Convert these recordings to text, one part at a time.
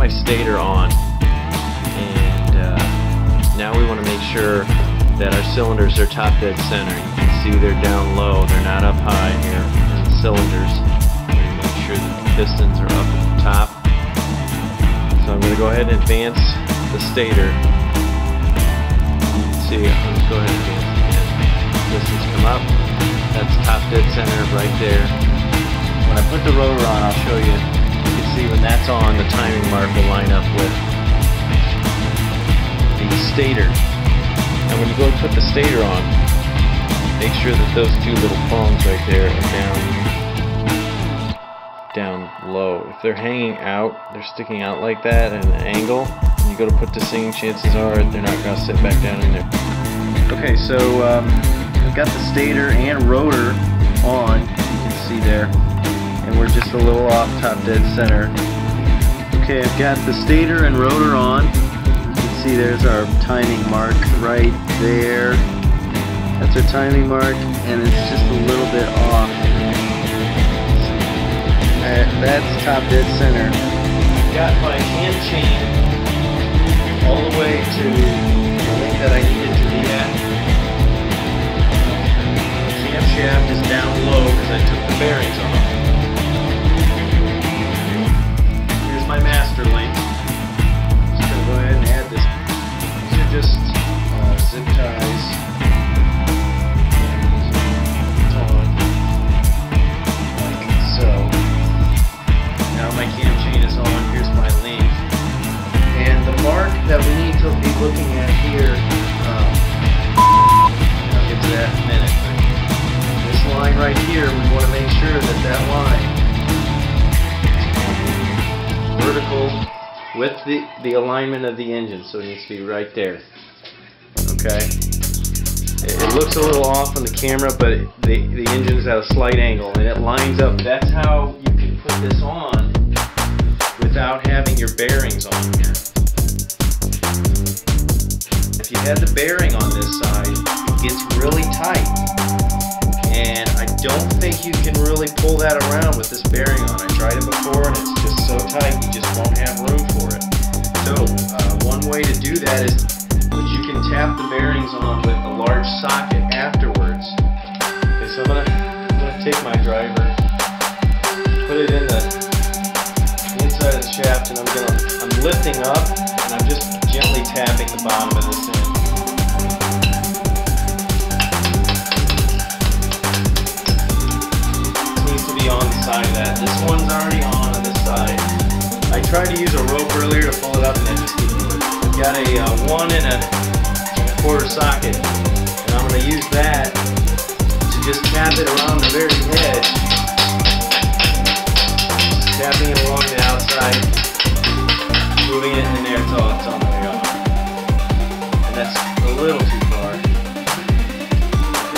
my stator on, and now we want to make sure that our cylinders are top dead center. You can see they're down low, they're not up high here in the cylinders. We're going to make sure that the pistons are up at the top. So I'm going to go ahead and advance the stator. You can see, let's go ahead and advance it again. Pistons come up, that's top dead center right there. When I put the rotor on, I'll show you. You can see when that's on, the timing mark will line up with the stator. And when you go to put the stator on, make sure that those two little prongs right there are down low. If they're hanging out, they're sticking out like that at an angle, and you go to put this thing, chances are they're not going to sit back down in there. Okay, so I've got the stator and rotor on, you can see there, and we're just a little off top dead center. Okay, I've got the stator and rotor on. See, there's our timing mark right there. That's our timing mark, and it's just a little bit off. That's top dead center. I've got my hand chain all the way to the link that I need it to be at. The camshaft is down low because I took the bearings off. Here's my master link. Just going to go ahead and add this. These are just zip ties. On like so. Now my cam chain is on. Here's my link. And the mark that we need to be looking at here, I'll get to that in a minute. This line right here, we want to make sure that that line is vertical with the alignment of the engine, so it needs to be right there. Okay. It looks a little off on the camera, but the engine is at a slight angle, and it lines up. That's how you can put this on without having your bearings on here. If you had the bearing on this side, it gets really tight, and I don't think you can really pull that around with this bearing on. I tried it before, and it's just so tight you just won't have room for it. So one way to do that is you can tap the bearings on with a large socket afterwards. Okay, so I'm gonna take my driver, put it in the inside of the shaft, and I'm lifting up, and I'm just gently tapping the bottom of this in. This needs to be on the side of that. This one's already on this side. I tried to use a rope earlier to pull it up, and it just didn't work. I've got a 1 1/4 socket, and I'm going to use that to just tap it around the very edge. Just tapping it along the outside, moving it in there until it's on the way off. And that's a little too far.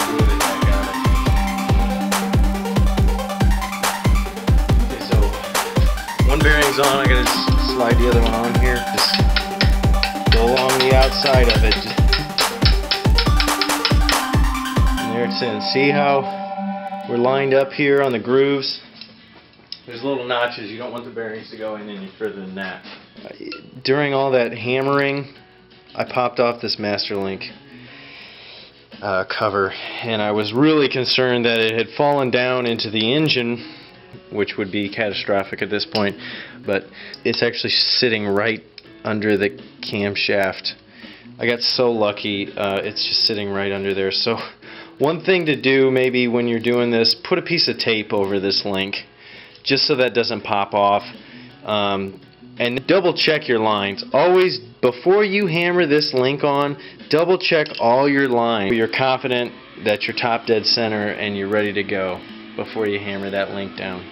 Move it, I got it. Okay, so one bearing's on, I got to slide the other one on here. Just go along the outside of it. And there it's in. See how we're lined up here on the grooves? There's little notches. You don't want the bearings to go in any further than that. During all that hammering, I popped off this master link cover, and I was really concerned that it had fallen down into the engine, which would be catastrophic at this point, but it's actually sitting right under the camshaft. I got so lucky, it's just sitting right under there. So one thing to do maybe when you're doing this, put a piece of tape over this link just so that doesn't pop off, and double check your lines. Always, before you hammer this link on, double check all your lines. You're confident that you're top dead center and you're ready to go before you hammer that link down.